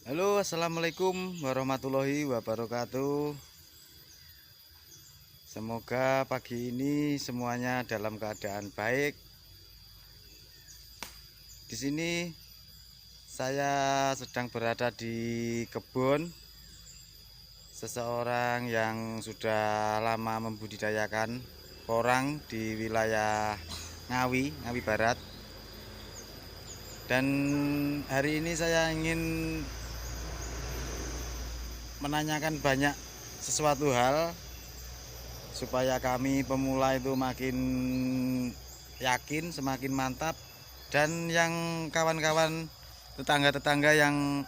Halo, assalamualaikum warahmatullahi wabarakatuh. Semoga pagi ini semuanya dalam keadaan baik. Di sini saya sedang berada di kebun seseorang yang sudah lama membudidayakan porang di wilayah Ngawi Barat. Dan hari ini saya ingin menanyakan banyak sesuatu hal supaya kami pemula itu makin yakin, semakin mantap, dan yang kawan-kawan tetangga-tetangga yang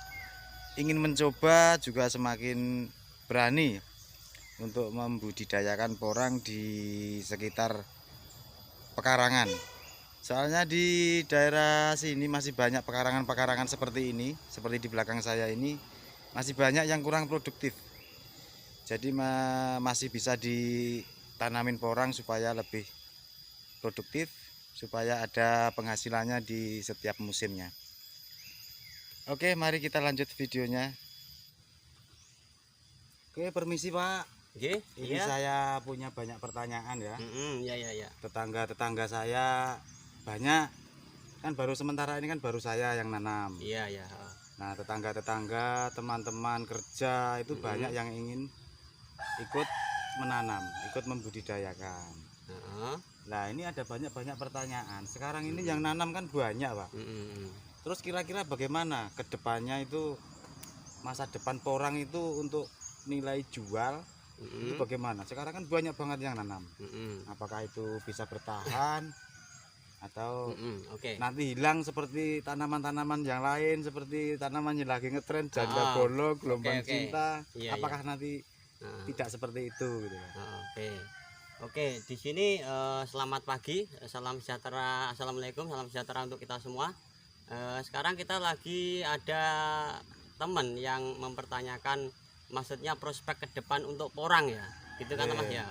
ingin mencoba juga semakin berani untuk membudidayakan porang di sekitar pekarangan. Soalnya di daerah sini masih banyak pekarangan-pekarangan seperti ini, seperti di belakang saya ini, masih banyak yang kurang produktif. Jadi masih bisa ditanamin porang supaya lebih produktif, supaya ada penghasilannya di setiap musimnya. Oke, mari kita lanjut videonya. Oke, permisi Pak. Oke, Ini iya. saya punya banyak pertanyaan ya. Ya. Tetangga-tetangga saya banyak, kan baru sementara ini kan baru saya yang nanam. Iya. Nah, tetangga-tetangga, teman-teman kerja itu banyak yang ingin ikut menanam, ikut membudidayakan. Nah, ini ada banyak pertanyaan. Sekarang ini yang nanam kan banyak, Pak. Terus kira-kira bagaimana ke depannya itu, masa depan porang itu untuk nilai jual itu bagaimana? Sekarang kan banyak banget yang nanam. Apakah itu bisa bertahan atau nanti hilang seperti tanaman-tanaman yang lain, seperti tanaman yang lagi ngetren janda bolong, gelombang cinta. Apakah nanti tidak seperti itu gitu ya? Oke, di sini selamat pagi, salam sejahtera, assalamualaikum, salam sejahtera untuk kita semua. Sekarang kita lagi ada teman yang mempertanyakan, maksudnya prospek ke depan untuk porang ya, gitu kan Mas ya.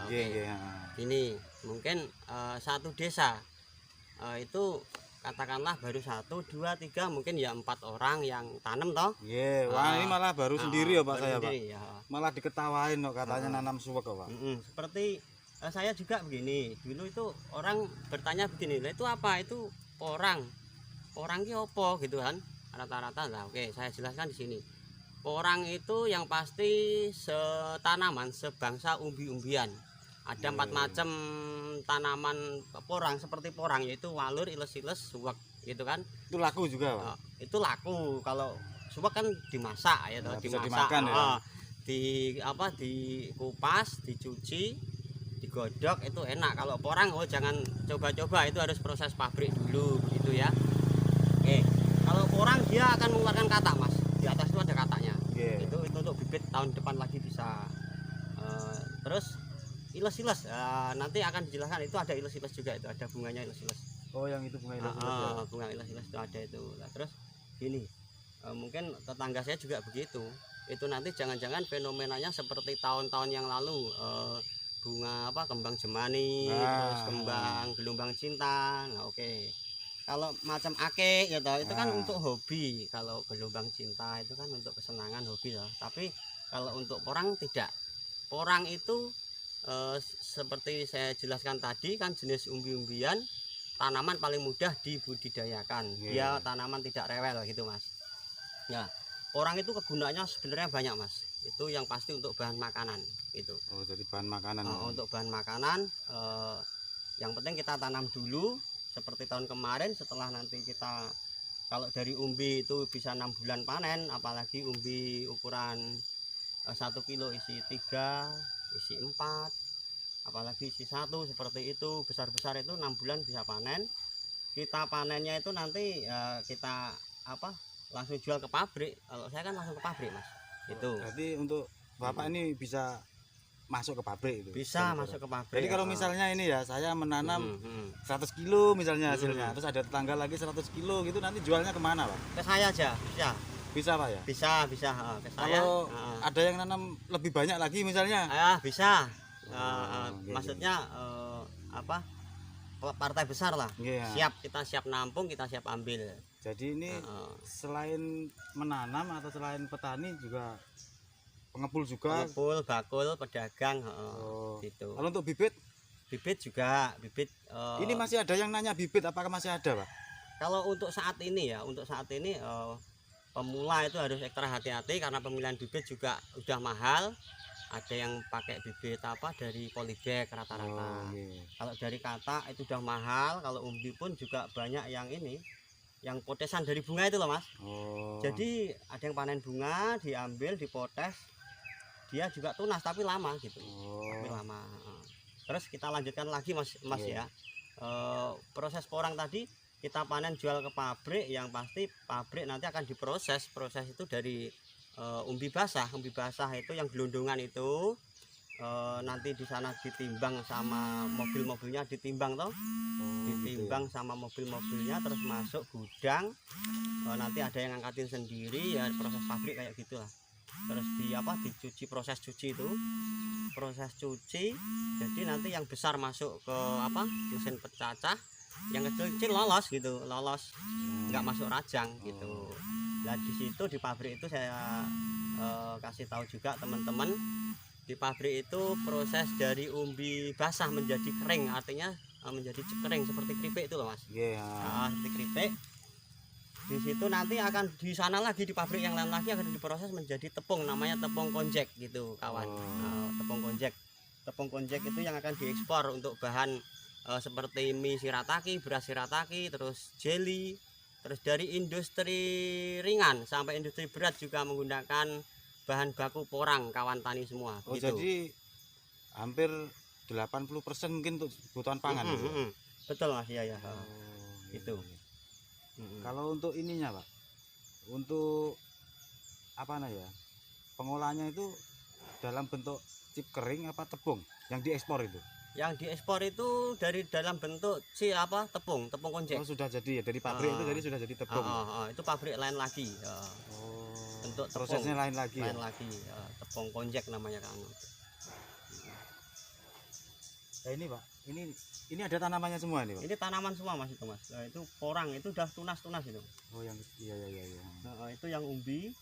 Ini mungkin satu desa itu katakanlah baru 1, 2, 3, mungkin ya 4 orang yang tanam toh. Wah, ini malah baru sendiri ya Pak, saya Pak. Ya. Malah diketawain kok katanya nanam suwek kok Pak. Seperti saya juga begini, dulu itu orang bertanya begini, lah itu apa, itu porang ki opo gitu kan, rata-rata lah. Oke, saya jelaskan di sini. Porang itu yang pasti setanaman sebangsa umbi-umbian. Ada 4 macam tanaman porang seperti porang, yaitu walur, iles-iles, suwek gitu kan. Itu laku juga Pak? Itu laku. Kalau suwek kan dimasak ya, bisa dimasak, dimakan ya. Dikupas, dicuci, digodok, itu enak. Kalau porang jangan coba-coba, itu harus proses pabrik dulu begitu ya. Oke, kalau porang dia akan mengeluarkan katak Mas, di atas itu ada kataknya. Itu untuk bibit tahun depan lagi bisa. Terus iles-iles, nanti akan dijelaskan, itu ada iles-iles juga, itu ada bunganya iles-iles. Oh, yang itu bunga iles-iles ya? Bunga iles-iles itu ada itu. Nah, terus gini, mungkin tetangga saya juga begitu. Itu nanti jangan-jangan fenomenanya seperti tahun-tahun yang lalu, bunga kembang jemani, terus kembang gelombang cinta. Nah, oke. Kalau macam akeh gitu, itu kan untuk hobi. Kalau gelombang cinta itu kan untuk kesenangan, hobi loh. Tapi kalau untuk porang tidak. Porang itu seperti saya jelaskan tadi kan, jenis umbi-umbian, tanaman paling mudah dibudidayakan. Dia tanaman tidak rewel gitu Mas. Ya, porang itu kegunaannya sebenarnya banyak Mas. Itu yang pasti untuk bahan makanan itu. Oh, jadi bahan makanan. Untuk bahan makanan, yang penting kita tanam dulu seperti tahun kemarin. Setelah nanti kita, kalau dari umbi itu bisa 6 bulan panen, apalagi umbi ukuran 1 kilo isi 3, isi 4, apalagi isi 1 seperti itu, besar-besar itu 6 bulan bisa panen. Kita panennya itu nanti kita langsung jual ke pabrik. Kalau saya kan langsung ke pabrik Mas. Itu. Jadi untuk Bapak ini bisa masuk ke pabrik itu? Bisa masuk ke pabrik. Jadi kalau misalnya ini ya, saya menanam 100 kilo misalnya hasilnya, terus ada tetangga lagi 100 kilo gitu, nanti jualnya kemana Pak? Ke saya aja, bisa. Bisa Pak ya? Bisa ke saya. Kalau ada yang nanam lebih banyak lagi misalnya? Bisa. Maksudnya partai besar lah. Kita siap nampung, kita siap ambil. Jadi ini selain menanam atau selain petani juga pengepul juga. Pengepul, bakul, pedagang, gitu. Kalau untuk bibit? Bibit juga, bibit. Ini masih ada yang nanya bibit, apakah masih ada, Pak? Kalau untuk saat ini ya, pemula itu harus ekstra hati-hati karena pemilihan bibit juga udah mahal. Ada yang pakai bibit dari polybag rata-rata. Kalau dari kata itu udah mahal. Kalau umbi pun juga banyak yang yang potesan dari bunga itu loh, Mas. Jadi ada yang panen bunga, diambil, dipotes, dia juga tunas tapi lama gitu. Tapi lama. Terus kita lanjutkan lagi Mas ya. Proses porang tadi kita panen jual ke pabrik, yang pasti pabrik nanti akan diproses. Proses itu dari umbi basah itu yang gelondongan itu nanti di sana ditimbang sama mobil-mobilnya, ditimbang sama mobil-mobilnya, terus masuk gudang. Nanti ada yang angkatin sendiri ya, proses pabrik kayak gitulah. Terus dicuci, proses cuci itu, proses cuci. Jadi nanti yang besar masuk ke mesin pecacah, yang kecil-kecil lolos gitu, nggak masuk rajang gitu. Nah di situ di pabrik itu saya kasih tahu juga teman-teman, di pabrik itu proses dari umbi basah menjadi kering, artinya menjadi kering seperti keripik itu loh, Mas. Seperti keripik. Di situ nanti akan di sana lagi, di pabrik yang lain lagi akan diproses menjadi tepung, namanya tepung konjek gitu kawan. Tepung konjek. Tepung konjek itu yang akan diekspor untuk bahan seperti mie shirataki, beras shirataki, terus jelly. Terus dari industri ringan sampai industri berat juga menggunakan bahan baku porang, kawan tani semua. Gitu. Jadi hampir 80% mungkin untuk kebutuhan pangan. Betul Mas, ya. Itu. Kalau untuk ininya Pak, untuk pengolahannya itu dalam bentuk chip kering apa tepung yang diekspor itu? Yang diekspor itu dari dalam bentuk tepung konjek. Sudah jadi ya dari pabrik itu, jadi sudah jadi tepung. Itu pabrik lain lagi. Bentuk tepung, prosesnya lain lagi. Tepung konjek namanya kan. Nah ini Pak, ini ada tanamannya semua nih Pak. Ini tanaman semua Mas itu Mas. Itu porang itu udah tunas itu. Iya. Itu yang umbi.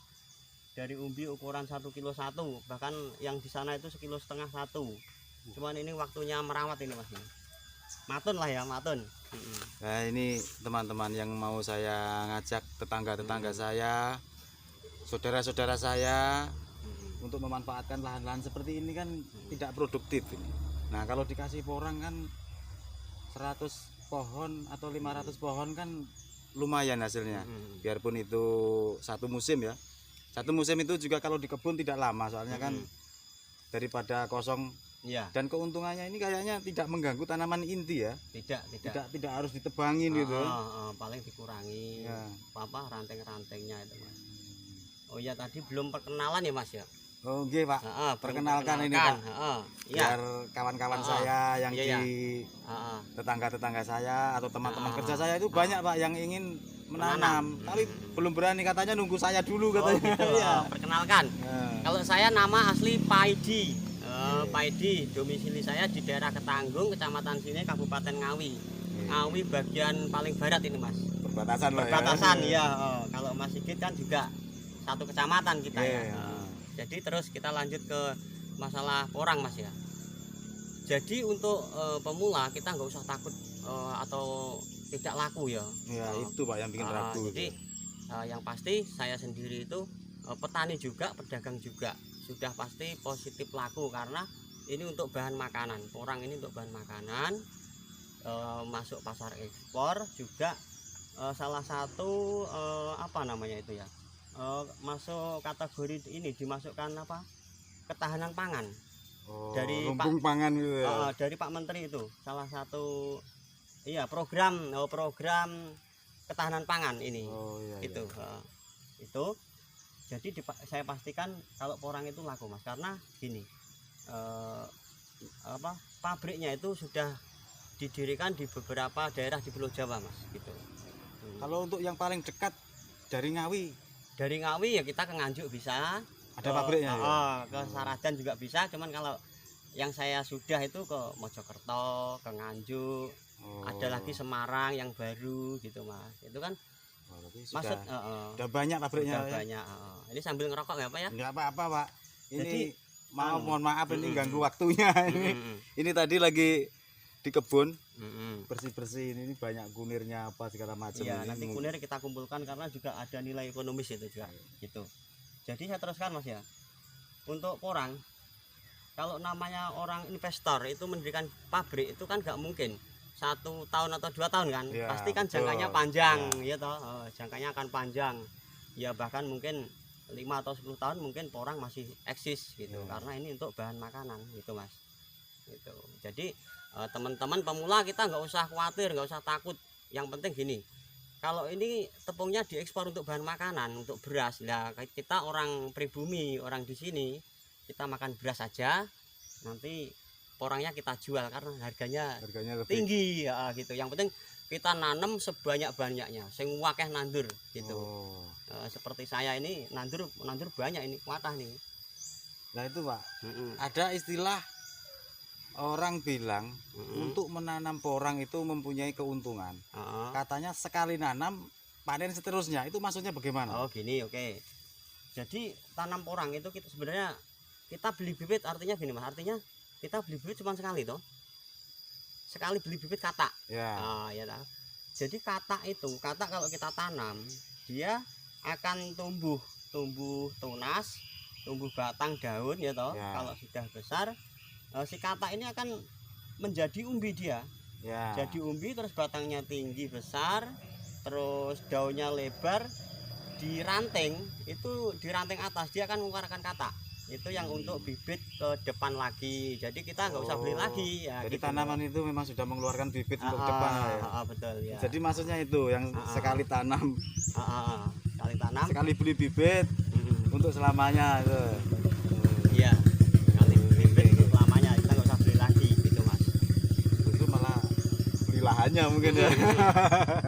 Dari umbi ukuran 1,1 kilo, bahkan yang di sana itu 1,5 kilo 1. Cuman ini waktunya merawat ini Mas. Matun lah ya, matun. Nah ini teman-teman yang mau saya ngajak tetangga-tetangga saya, saudara-saudara saya untuk memanfaatkan lahan-lahan seperti ini kan tidak produktif ini. Nah kalau dikasih porang kan 100 pohon atau 500 pohon kan lumayan hasilnya. Biarpun itu satu musim ya. Satu musim itu juga kalau di kebun tidak lama, soalnya kan daripada kosong. Ya. Dan keuntungannya ini kayaknya tidak mengganggu tanaman inti ya. Tidak harus ditebangin gitu. Paling dikurangi ranting-rantingnya itu Mas. Oh iya, tadi belum perkenalan ya Mas ya. Oke Pak. Perkenalkan ini Pak. Biar kawan-kawan saya yang di tetangga-tetangga saya atau teman-teman kerja saya itu banyak Pak yang ingin menanam, tapi belum berani, katanya nunggu saya dulu katanya. Gitu. Perkenalkan. Kalau saya nama asli Paidi. Paidi, domisili saya di daerah Ketanggung, Kecamatan sini, Kabupaten Ngawi. Ngawi bagian paling barat ini Mas. Perbatasan ya. Kalau Mas Sigit kan juga satu kecamatan kita ya. Jadi terus kita lanjut ke masalah porang Mas ya. Jadi untuk pemula kita nggak usah takut atau tidak laku ya. Itu Pak yang bikin ragu. Jadi yang pasti saya sendiri itu petani juga, pedagang juga, sudah pasti positif laku karena ini untuk bahan makanan. Porang ini untuk bahan makanan, masuk pasar ekspor juga. Salah satu masuk kategori ini, dimasukkan ketahanan pangan. Dari lumbung pangan gitu ya. Dari Pak Menteri itu salah satu program ketahanan pangan ini. Itu jadi saya pastikan kalau porang itu laku Mas, karena gini, pabriknya itu sudah didirikan di beberapa daerah di Pulau Jawa Mas gitu. Kalau untuk yang paling dekat dari Ngawi ya kita ke Nganjuk bisa, ada pabriknya ke Saradan juga bisa, cuman kalau yang saya sudah itu ke Mojokerto, ke Nganjuk, ada lagi Semarang yang baru gitu Mas. Itu kan Oh, tapi Maksud sudah banyak pabriknya. udah banyak. Ini sambil ngerokok nggak apa ya? Enggak apa-apa, Pak. Ini Jadi, mohon maaf ini ganggu waktunya ini. Ini tadi lagi di kebun bersih-bersih ini banyak kunirnya apa segala macam. Iya, ini. nanti kunir kita kumpulkan karena juga ada nilai ekonomis itu juga gitu. Jadi saya teruskan Mas ya. Untuk porang, kalau namanya orang investor itu mendirikan pabrik itu kan nggak mungkin 1 tahun atau 2 tahun kan, Ya, pasti kan betul. jangkanya panjang ya toh. Jangkanya akan panjang ya, bahkan mungkin 5 atau 10 tahun mungkin porang masih eksis gitu, Ya. karena ini untuk bahan makanan gitu Mas gitu. Jadi teman-teman pemula kita nggak usah khawatir, nggak usah takut. Yang penting gini, kalau ini tepungnya diekspor untuk bahan makanan, untuk beras, lah kita orang pribumi, orang di sini kita makan beras saja, nanti porangnya kita jual karena harganya Harganya lebih tinggi ya gitu. Yang penting kita nanam sebanyak-banyaknya, sing wakeh nandur gitu. Oh. Seperti saya ini nandur banyak ini, kuatah nih. Nah itu Pak, ada istilah orang bilang untuk menanam porang itu mempunyai keuntungan. Katanya sekali nanam panen seterusnya. Itu maksudnya bagaimana? Oh gini, oke. Jadi tanam porang itu kita sebenarnya kita beli bibit, artinya gini Mas, artinya kita beli bibit cuma sekali toh. Sekali beli bibit katak. Ya. Ya toh. Jadi katak itu, katak kalau kita tanam dia akan tumbuh tunas, tumbuh batang daun ya toh. Ya. Kalau sudah besar si katak ini akan menjadi umbi dia. Ya. Jadi umbi, terus batangnya tinggi besar, terus daunnya lebar, di ranting atas dia akan mengeluarkan katak. Itu yang untuk bibit ke depan lagi. Jadi kita nggak usah beli lagi ya. Jadi gitu. tanaman itu memang sudah mengeluarkan bibit untuk depan ya. Betul ya. Jadi maksudnya itu yang sekali tanam, Sekali tanam, sekali beli bibit untuk selamanya itu. iya. Sekali bibit untuk selamanya, kita nggak usah beli lagi gitu Mas. Itu malah beli lahannya mungkin ya.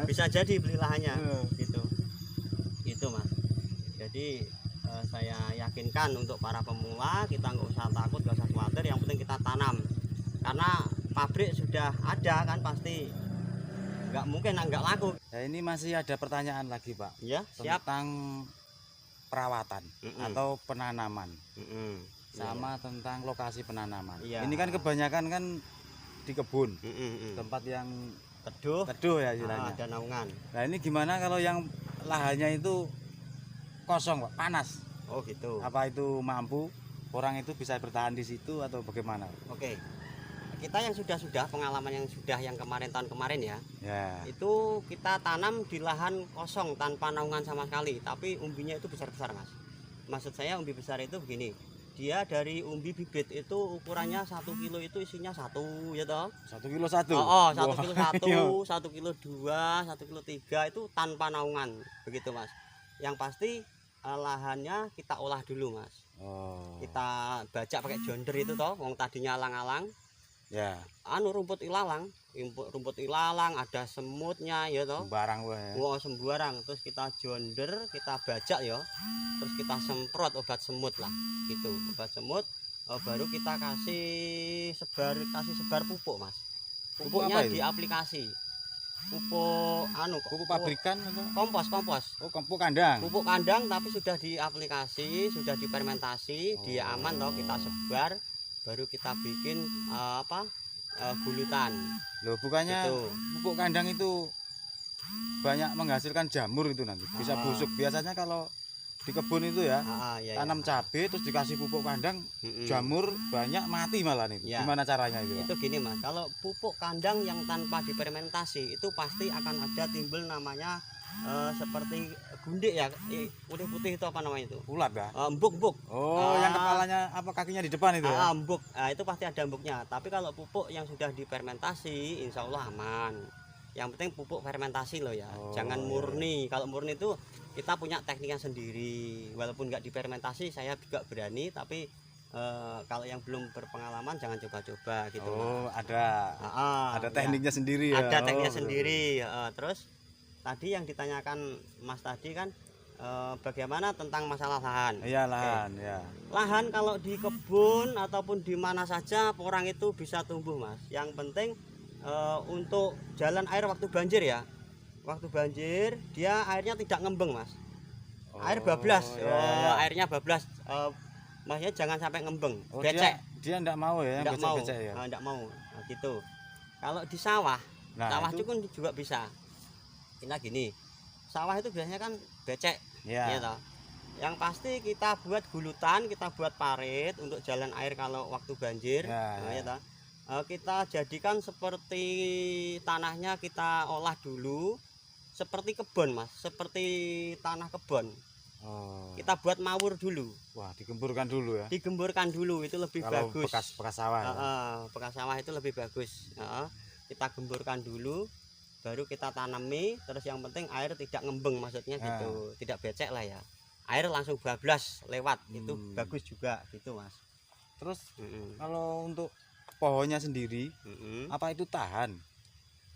Bisa jadi beli lahannya gitu. Itu Mas. Jadi saya yakinkan untuk para pemula, kita nggak usah takut, nggak usah khawatir, yang penting kita tanam. Karena pabrik sudah ada kan, pasti nggak mungkin nggak laku. Nah, ini masih ada pertanyaan lagi Pak, Ya siap. tentang perawatan atau penanaman, sama Iya. tentang lokasi penanaman. Iya. Ini kan kebanyakan kan di kebun, tempat yang teduh ya istilahnya. Ada naungan. Nah ini gimana kalau yang lahannya itu kosong Pak, panas? Oh gitu. Apa itu mampu orang itu bisa bertahan di situ atau bagaimana? Oke. Kita yang sudah pengalaman yang kemarin, tahun kemarin ya, Ya. itu kita tanam di lahan kosong tanpa naungan sama sekali, tapi umbinya itu besar-besar Mas. Maksud saya umbi besar itu begini, dia dari umbi bibit itu ukurannya 1 kilo itu isinya 1 ya toh. 1 kilo 1. 1 kilo 1, 1 kilo 2, 1 kilo 3 itu tanpa naungan begitu Mas. Yang pasti lahannya kita olah dulu Mas. Oh. Kita bajak pakai jonder itu toh, wong tadinya alang-alang. Ya. Rumput ilalang, ada semutnya ya toh. Sembarang wae. Wah, sembarang. Terus kita jonder, kita bajak ya. Terus kita semprot obat semut lah gitu. Obat semut baru kita kasih sebar pupuk Mas. Pupuk Pupuknya apa itu? di aplikasi. Pupuk pabrikan atau? Kompos. Oh, pupuk kandang. Pupuk kandang tapi sudah di aplikasi, sudah difermentasi, dia aman toh, kita sebar, baru kita bikin gulutan. Loh, bukannya Gitu. pupuk kandang itu banyak menghasilkan jamur itu nanti. Bisa busuk. Biasanya kalau di kebun itu ya, Iya, tanam cabai terus dikasih pupuk kandang, jamur banyak mati malah itu. Ya. Gimana caranya itu? Pak? Itu gini Mas, kalau pupuk kandang yang tanpa difermentasi itu pasti akan ada timbul namanya seperti gundik ya, putih-putih itu apa namanya itu? Ulat dah. Embuk. Oh, yang kepalanya apa kakinya di depan itu ya? Embuk. Itu pasti ada embuknya. Tapi kalau pupuk yang sudah difermentasi, insya Allah aman. Yang penting pupuk fermentasi loh ya. Oh, Jangan murni. Kalau murni itu kita punya tekniknya sendiri. Walaupun nggak difermentasi, saya juga berani. Tapi kalau yang belum berpengalaman jangan coba-coba gitu. Oh, ada Ya. tekniknya sendiri ya. Ada tekniknya Oh, sendiri. Terus tadi yang ditanyakan Mas tadi kan bagaimana tentang masalah lahan. Iya, lahan ya. Lahan kalau di kebun ataupun di mana saja porang itu bisa tumbuh Mas. Yang penting untuk jalan air waktu banjir ya. waktu banjir dia airnya tidak ngembeng mas. Air Oh, bablas, ya. airnya bablas. Maksudnya jangan sampai ngembeng, Oh, becek. dia enggak mau ya, Enggak mau, becek-becek ya. enggak mau. Nah, gitu. Kalau di sawah, Nah, sawah itu itu kan juga bisa. Ini gini, sawah itu biasanya kan becek, ya. ya toh. Yang pasti kita buat gulutan, kita buat parit untuk jalan air kalau waktu banjir, Ya, nah, ya. ya toh. Kita jadikan seperti tanahnya kita olah dulu, seperti kebun mas, seperti tanah kebun. Oh. Kita buat mawur dulu, Wah, digemburkan dulu ya. digemburkan dulu itu lebih Kalau bagus. bekas sawah. Ya. Bekas sawah itu lebih bagus. Kita gemburkan dulu, baru kita tanami. Terus yang penting air tidak ngembeng, maksudnya gitu, tidak becek lah ya. Air langsung bablas lewat, itu bagus juga gitu mas. Terus kalau untuk pohonnya sendiri, apa itu tahan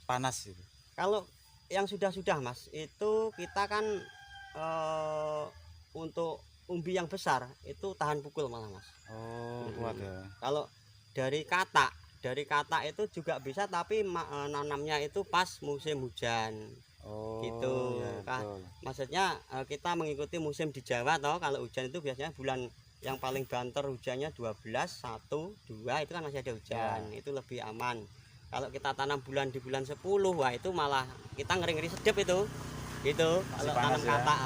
panas itu? Kalau yang sudah mas, itu kita kan untuk umbi yang besar itu tahan pukul malah mas. Oh, kuat ya. Kalau dari katak itu juga bisa, tapi nanamnya itu pas musim hujan. Oh, gitu. ya, betul. Maksudnya kita mengikuti musim di Jawa toh. Kalau hujan itu biasanya bulan yang paling banter hujannya 12, 1, 2 itu kan masih ada hujan. Ya. Itu lebih aman. Kalau kita tanam di bulan 10, wah itu malah kita ngeri-ngeri sedep itu. Gitu. Masih Kalau panas tanam ya. katak,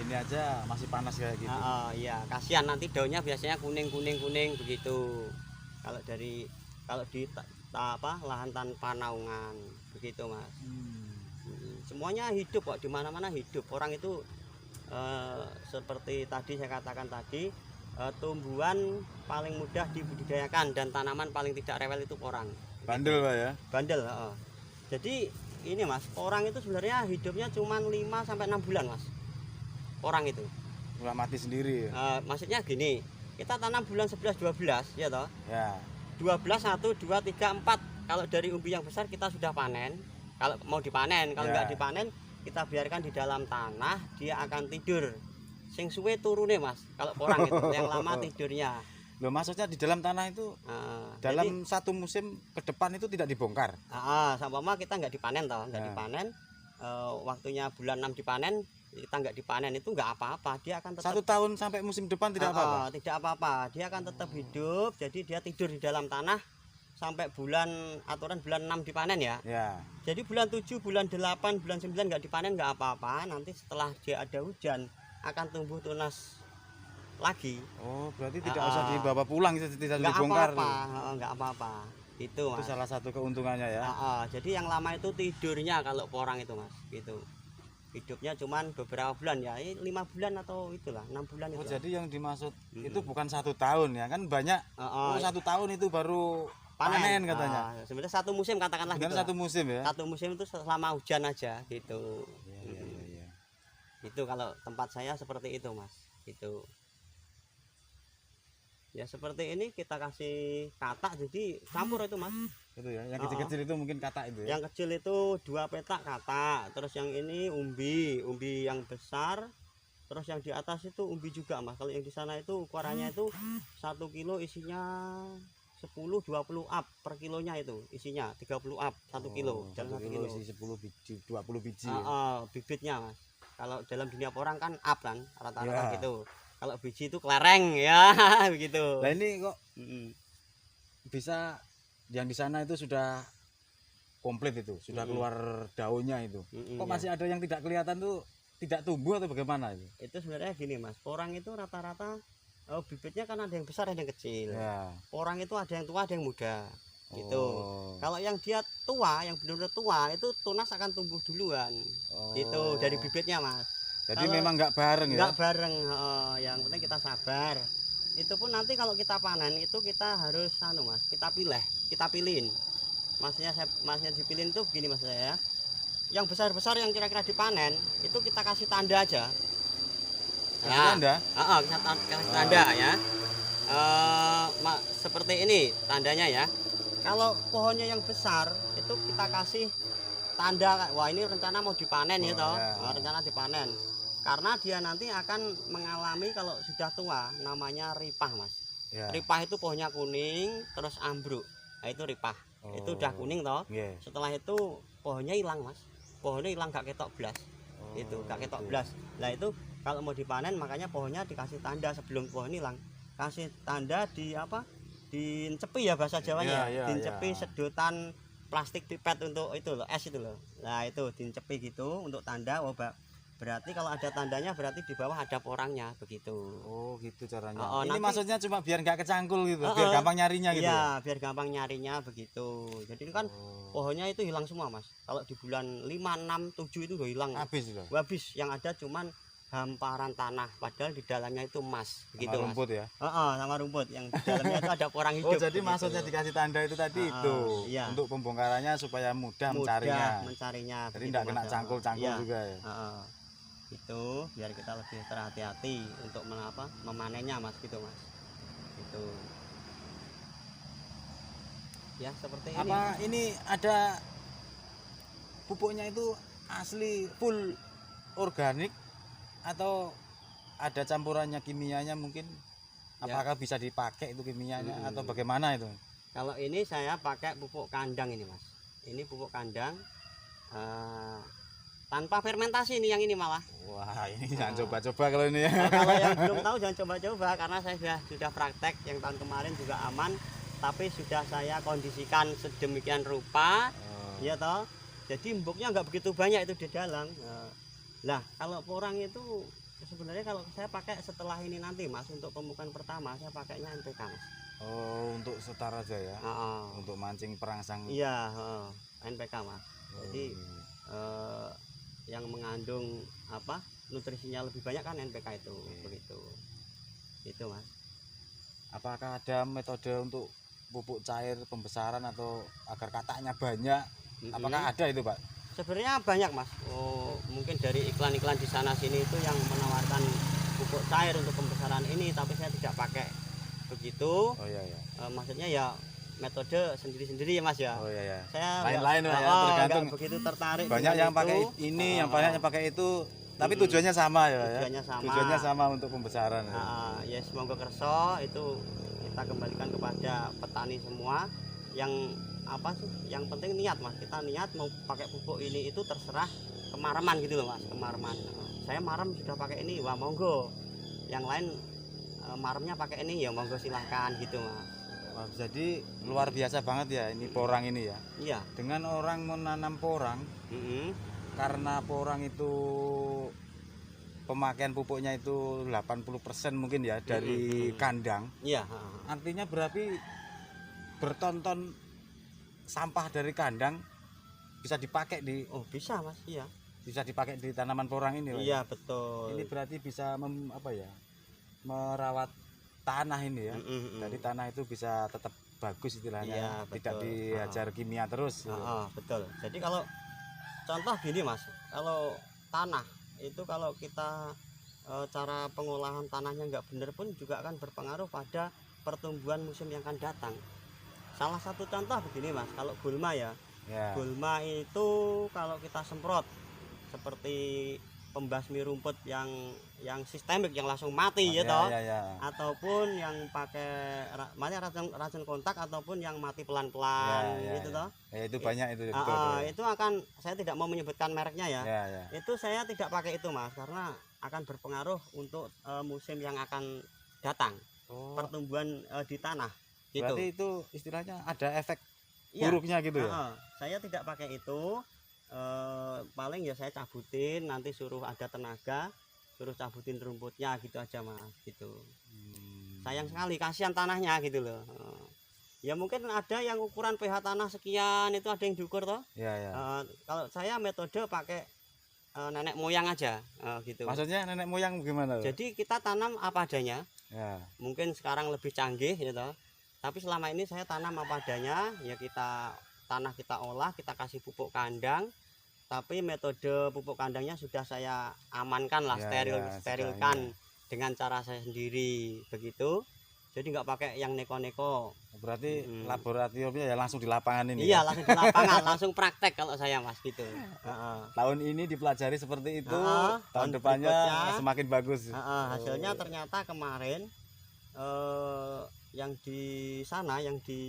Ini aja masih panas kayak gitu. iya, kasihan nanti daunnya biasanya kuning begitu. Kalau di lahan tanpa naungan begitu mas. Semuanya hidup kok, di mana-mana hidup. Orang itu seperti tadi saya katakan tadi, tumbuhan paling mudah dibudidayakan dan tanaman paling tidak rewel itu orang. Bandel Pak ya. Bandel. Jadi ini mas, orang itu sebenarnya hidupnya cuma 5 sampai 6 bulan mas. Orang itu. Nggak mati sendiri ya. Maksudnya gini, kita tanam bulan 11, 12 ya toh. Ya. 12, 1, 2, 3, 4. Kalau dari umbi yang besar kita sudah panen. Kalau mau dipanen, kalau nggak dipanen kita biarkan di dalam tanah, dia akan tidur. Sing suwe turune mas, kalau orang itu yang lama tidurnya. Loh, maksudnya di dalam tanah itu dalam satu musim ke depan itu tidak dibongkar. Sama kita nggak dipanen toh, nggak dipanen. Waktunya bulan 6 dipanen, kita nggak dipanen itu nggak apa-apa, dia akan tetap 1 tahun sampai musim depan tidak apa-apa. Tidak apa-apa, dia akan tetap hidup. Jadi dia tidur di dalam tanah sampai aturan bulan 6 dipanen ya. Jadi bulan 7, bulan 8, bulan 9 nggak dipanen nggak apa-apa. Nanti setelah dia ada hujan akan tumbuh tunas lagi. Oh, berarti tidak usah dibawa pulang, tidak dibongkar. Nggak apa-apa. Itu mas. Itu salah satu keuntungannya ya. Jadi yang lama itu tidurnya kalau porang itu mas, gitu. Hidupnya cuman beberapa bulan ya, 5 bulan atau itulah 6 bulan itu. Jadi yang dimaksud itu bukan 1 tahun ya, kan banyak. 1 tahun itu baru panen katanya. Sebenarnya 1 musim katakanlah. Benar, gitu 1 musim ya. 1 musim itu selama hujan aja gitu. Iya. Itu kalau tempat saya seperti itu mas. Itu. Ya seperti ini kita kasih katak jadi campur itu mas. Itu ya, yang kecil-kecil itu mungkin katak itu ya. Yang kecil itu 2 petak katak, terus yang ini umbi yang besar, terus yang di atas itu umbi juga mas. Kalau yang di sana itu ukurannya itu 1 kilo isinya 10-20 up per kilonya, itu isinya 30 up 1 kilo. Dan 1 kilo isi 10 biji, 20 biji ya? Bibitnya mas. Kalau dalam dunia porang kan up kan rata-rata gitu. Kalau biji itu kelereng ya begitu. Nah ini kok bisa yang di sana itu sudah komplit itu, sudah keluar daunnya itu. Kok masih ada yang tidak kelihatan tuh, tidak tumbuh atau bagaimana itu? Itu sebenarnya gini mas, porang itu rata-rata bibitnya kan ada yang besar ada yang kecil. Porang itu ada yang tua ada yang muda gitu. Kalau yang dia tua, yang benar-benar tua itu tunas akan tumbuh duluan gitu dari bibitnya mas. Jadi memang nggak bareng ya? Nggak bareng, yang penting kita sabar. Itu pun nanti kalau kita panen itu kita harus mas, kita pilihin. Maksudnya dipilihin itu begini mas ya. Yang besar-besar yang kira-kira dipanen itu kita kasih tanda aja. Tanda? Kita kasih tanda ya. Seperti ini tandanya ya. Kalau pohonnya yang besar itu kita kasih tanda, wah ini rencana mau dipanen ya toh. Rencana dipanen. Karena dia nanti akan mengalami kalau sudah tua namanya ripah mas. Ripah itu pohonnya kuning terus ambruk. Nah itu ripah. Itu udah kuning toh. Setelah itu pohonnya hilang mas. pohonnya hilang gak ketok blas. Itu gak ketok gitu. blas. Nah itu kalau mau dipanen makanya pohonnya dikasih tanda sebelum pohon hilang. Kasih tanda di apa? Dincepi ya bahasa Jawanya. Iya, Dincepi iya. sedotan plastik pipet untuk itu loh, es itu loh. Nah itu dincepi gitu untuk tanda. Oh berarti kalau ada tandanya berarti di bawah ada porangnya begitu. Oh gitu caranya. Oh, Ini nanti- maksudnya cuma biar nggak kecangkul gitu, biar gampang nyarinya gitu. Iya, biar gampang nyarinya begitu. Jadi kan Oh. pohonnya itu hilang semua mas. Kalau di bulan 5, 6, 7 itu udah hilang. Habis sudah. Habis, yang ada cuman hamparan tanah. Padahal di dalamnya itu emas. Begitu Sama mas. rumput ya. Sama rumput. Yang di dalamnya itu ada porang hidup. Oh jadi begitu. maksudnya dikasih tanda itu tadi itu Iya. untuk pembongkarannya supaya mudah Mudah mencarinya. mencarinya. Jadi begitu, tidak kena Mas. cangkul-cangkul Iya. juga ya. Itu biar kita lebih terhati-hati untuk memanennya mas gitu mas. Itu. Ya seperti ini. Apa ini ada pupuknya itu asli full organik atau ada campurannya kimianya mungkin? Ya. Apakah bisa dipakai itu kimianya atau bagaimana itu? Kalau ini saya pakai pupuk kandang ini mas. Ini pupuk kandang tanpa fermentasi ini yang ini malah. Wah ini jangan coba-coba kalau ini ya. Kalau yang belum tahu jangan coba-coba karena saya sudah praktek yang tahun kemarin juga aman. Tapi sudah saya kondisikan sedemikian rupa, ya toh. Jadi embuknya nggak begitu banyak itu di dalam. Nah kalau porang itu sebenarnya kalau saya pakai setelah ini nanti mas untuk pemupukan pertama saya pakainya NPK mas. Oh untuk setar aja ya. Untuk mancing perangsang. Iya NPK mas. Jadi yang mengandung nutrisinya lebih banyak kan NPK itu. Begitu itu mas. Apakah ada metode untuk pupuk cair pembesaran atau agar kataknya banyak? Apakah ada itu pak? Sebenarnya banyak mas. Mungkin dari iklan-iklan di sana sini itu yang menawarkan pupuk cair untuk pembesaran ini, tapi saya tidak pakai begitu. Oh iya ya. Maksudnya ya metode sendiri-sendiri ya mas ya. Oh iya ya. Saya Lain-lain ya, tergantung. Begitu tertarik. Banyak yang pakai ini, yang banyak yang pakai itu, tapi tujuannya sama ya. Tujuannya sama. Tujuannya sama untuk pembesaran. Ya semoga kerso itu kita kembalikan kepada petani semua yang yang penting niat mas. Kita niat mau pakai pupuk ini itu terserah kemaraman gitu loh mas, kemaraman. Saya marem sudah pakai ini, wah monggo. Yang lain maremnya pakai ini ya monggo silahkan gitu mas. Wah, jadi luar biasa banget ya ini porang ini ya. Iya. Dengan orang menanam porang, karena porang itu pemakaian pupuknya itu 80% mungkin ya dari kandang. Iya. Artinya berarti bertonton sampah dari kandang bisa dipakai di. Oh bisa mas, iya. Bisa dipakai di tanaman porang ini. Iya betul. Ini berarti bisa merawat tanah ini ya. Jadi tanah itu bisa tetap bagus istilahnya. Iya, tidak betul. diajar kimia terus. Betul. Jadi kalau contoh gini mas, kalau tanah itu kalau kita cara pengolahan tanahnya nggak benar pun juga akan berpengaruh pada pertumbuhan musim yang akan datang. Salah satu contoh begini mas, kalau gulma ya. Gulma itu kalau kita semprot seperti pembasmi rumput yang sistemik yang langsung mati ya toh, ataupun yang pakai racun kontak ataupun yang mati pelan-pelan gitu toh. Itu banyak itu. Itu akan, saya tidak mau menyebutkan mereknya ya. Itu saya tidak pakai itu mas karena akan berpengaruh untuk musim yang akan datang. Pertumbuhan di tanah. Gitu. Berarti itu istilahnya ada efek buruknya gitu ya. Saya tidak pakai itu. Paling ya saya cabutin, nanti suruh ada tenaga suruh cabutin rumputnya gitu aja mas gitu. Sayang sekali, kasihan tanahnya gitu loh. Ya mungkin ada yang ukuran pH tanah sekian itu ada yang diukur toh. Kalau saya metode pakai nenek moyang aja gitu. Maksudnya nenek moyang gimana? Jadi kita tanam apa adanya. Mungkin sekarang lebih canggih ya toh. Tapi selama ini saya tanam apa adanya, ya tanah kita olah, kita kasih pupuk kandang. Tapi metode pupuk kandangnya sudah saya amankan lah, sterilkan dengan cara saya sendiri begitu. Jadi nggak pakai yang neko-neko. Berarti laboratoriumnya ya langsung di lapangan ini. Iya, langsung di lapangan, langsung praktek kalau saya mas gitu. Tahun ini dipelajari seperti itu, tahun depannya semakin bagus. Hasilnya ternyata kemarin yang di sana, yang di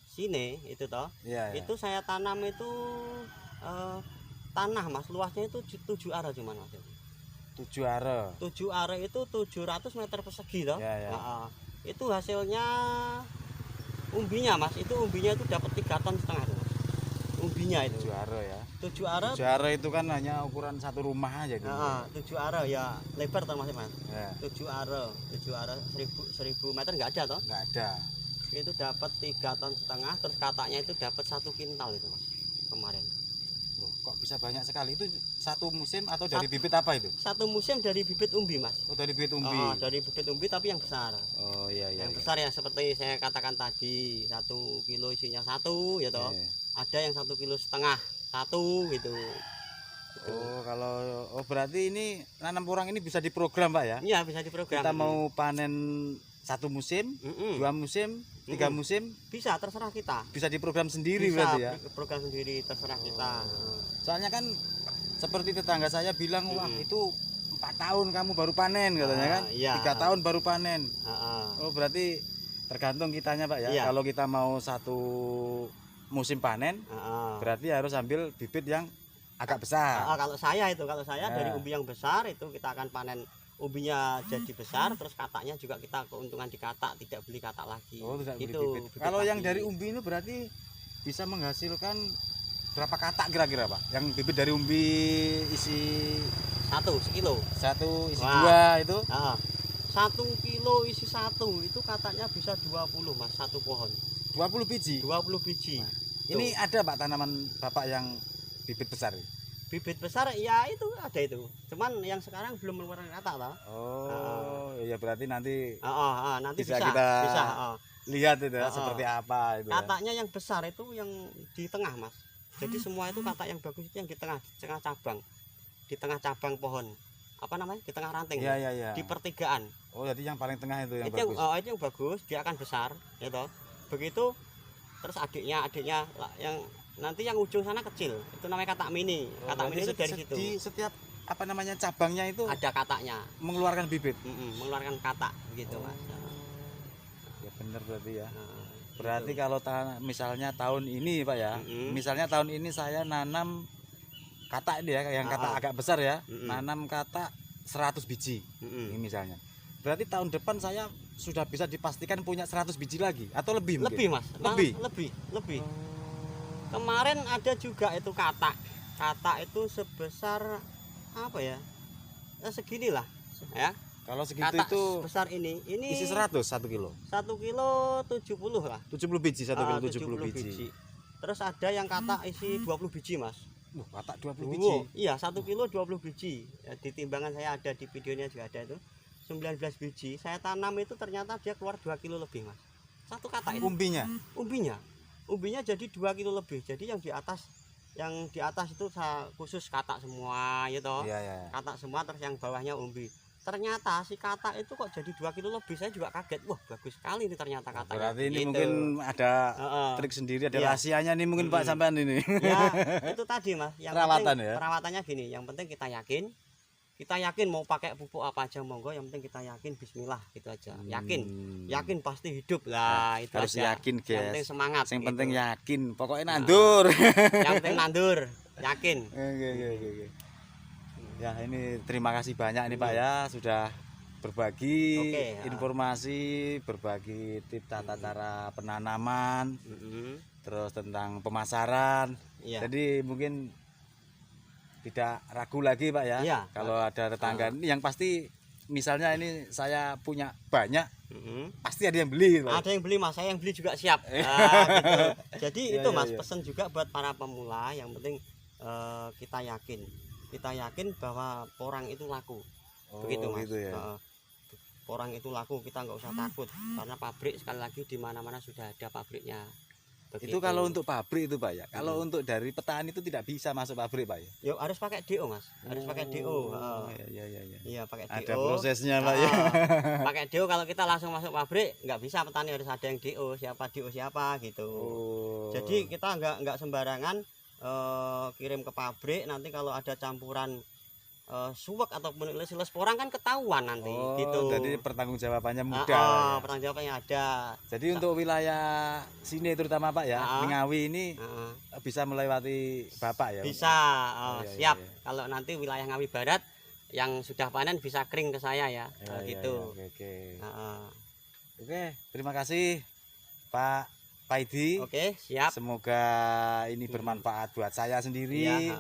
sini itu toh, itu saya tanam itu tanah Mas, luasnya itu 7 are cuman Mas. 7 are. 7 are itu 700 meter persegi toh. Ya, ya. Itu hasilnya umbinya Mas, itu umbinya itu dapat 3,5 ton tuh, Mas. Umbinya itu 7 are ya. 7 are. 7 are itu kan hanya ukuran satu rumah aja gitu. 7 are ya lebar termasuk Mas. Ya. 7 are 1000 meter enggak ada toh? Enggak ada. Itu dapat 3,5 ton, terus kataknya itu dapat 1 kintal itu Mas kemarin. Loh, kok bisa banyak sekali? Itu satu musim atau dari bibit apa itu? Satu musim dari bibit umbi Mas. Oh, dari bibit umbi. Dari bibit umbi tapi yang besar. Oh iya iya. Yang besar ya seperti saya katakan tadi, 1 kilo isinya 1 ya toh. Ada yang 1,5 kilo 1 gitu. Oh, berarti ini nanam porang ini bisa diprogram Pak ya? Iya, bisa diprogram. Kita mau panen satu musim, 2 musim, 3 musim, bisa terserah kita. Bisa diprogram sendiri bisa, berarti ya? Program sendiri terserah kita. Soalnya kan seperti tetangga saya bilang, wah itu 4 tahun kamu baru panen katanya kan? Iya. 3 tahun baru panen. Oh berarti tergantung kitanya Pak ya. Iya. Kalau kita mau satu musim panen, berarti harus ambil bibit yang agak besar. Kalau saya dari umbi yang besar itu kita akan panen umbinya jadi besar, terus kataknya juga kita keuntungan di katak, tidak beli katak lagi. Oh, tidak gitu, beli bibit. Kalau yang dari umbi ini berarti bisa menghasilkan berapa katak kira-kira Pak? Yang bibit dari umbi isi 1 sekilo. 1 isi 2 itu? 1 kilo isi 1 itu kataknya bisa 20 Mas, 1 pohon. 20 biji? 20 biji. Ini ada Pak tanaman Bapak yang bibit besar? Bibit besar ya itu ada itu, cuman yang sekarang belum mengeluarkan katak toh. Oh ya berarti nanti nanti bisa kita bisa lihat itu seperti apa itu kataknya yang besar itu yang di tengah Mas, jadi semua itu katak yang bagus itu yang di tengah cabang pohon, apa namanya, di tengah ranting ya. Di pertigaan. Oh jadi yang paling tengah itu yang itu bagus. Itu yang bagus, dia akan besar ya toh. Begitu terus adiknya yang nanti yang ujung sana kecil itu namanya katak mini. Katak mini itu dari situ. Di setiap apa namanya cabangnya itu ada kataknya, mengeluarkan bibit. Mengeluarkan katak gitu Mas. Ya benar berarti ya. Berarti gitu. Kalau misalnya tahun ini Pak ya, misalnya tahun ini saya nanam katak ini ya, yang katak agak besar ya, nanam katak 100 biji ini misalnya. Berarti tahun depan saya sudah bisa dipastikan punya 100 biji lagi atau lebih mungkin? Lebih Mas. Lebih. Kemarin ada juga itu katak itu sebesar apa ya, seginilah ya. Kalau segitu katak itu besar ini isi 100 1 kilo. 1 kilo 70 lah. 70 biji 1 kilo 70 biji. Terus ada yang katak isi 20 biji Mas. Katak 20 biji. Iya, 1 kilo 20 biji. Ya, di timbangan saya ada di videonya juga ada itu. 19 biji. Saya tanam itu ternyata dia keluar 2 kilo lebih Mas. Satu katak itu. Umbinya jadi 2 kilo lebih. Jadi yang di atas itu saya khusus katak semua ya toh. Iya. Katak semua, terus yang bawahnya umbi. Ternyata si katak itu kok jadi 2 kilo lebih. Saya juga kaget. Wah, bagus sekali ini ternyata kataknya. Berarti ini mungkin ada trik sendiri, ada rahasianya nih mungkin Pak sampean ini. Ya, itu tadi Mas. Yang perawatan penting, ya. Perawatannya gini, yang penting kita yakin mau pakai pupuk apa aja monggo, yang penting kita yakin bismillah gitu aja. Yakin pasti hidup lah, itu harus aja. Yakin guys. Yang penting semangat. Yang penting yakin, pokoknya nandur. Yang penting nandur, yakin. Oke. Ya ini terima kasih banyak nih Pak ya sudah berbagi informasi, berbagi tips tata cara penanaman, terus tentang pemasaran. Jadi mungkin tidak ragu lagi Pak ya, kalau ada tetangga ini yang pasti misalnya ini saya punya banyak, pasti ada yang beli Pak. Ada yang beli Mas, saya yang beli juga siap. Gitu. Jadi itu Mas, pesan juga buat para pemula, yang penting kita yakin bahwa porang itu laku. Begitu Mas. Gitu ya. Porang itu laku, kita nggak usah takut, karena pabrik sekali lagi di mana-mana sudah ada pabriknya. Begitu. Itu kalau untuk pabrik itu Pak ya. Kalau untuk dari petani itu tidak bisa masuk pabrik Pak ya. Yuk harus pakai DO Mas. Harus pakai DO. Iya. Iya, pakai DO. Ada prosesnya Pak ya. Pakai DO, kalau kita langsung masuk pabrik nggak bisa, petani harus ada yang DO siapa gitu. Jadi kita nggak sembarangan kirim ke pabrik, nanti kalau ada campuran suwek ataupun iles-iles porang kan ketahuan nanti gitu. Jadi pertanggungjawabannya mudah lah ya. Pertanggungjawabannya ada. Jadi untuk wilayah sini terutama Pak ya, Ngawi ini bisa melewati Bapak ya? Bisa, iya, siap. iya. Kalau nanti wilayah Ngawi Barat yang sudah panen bisa kering ke saya ya, gitu. Oke, terima kasih Pak Paidi. Oke, siap. Semoga ini bermanfaat buat saya sendiri,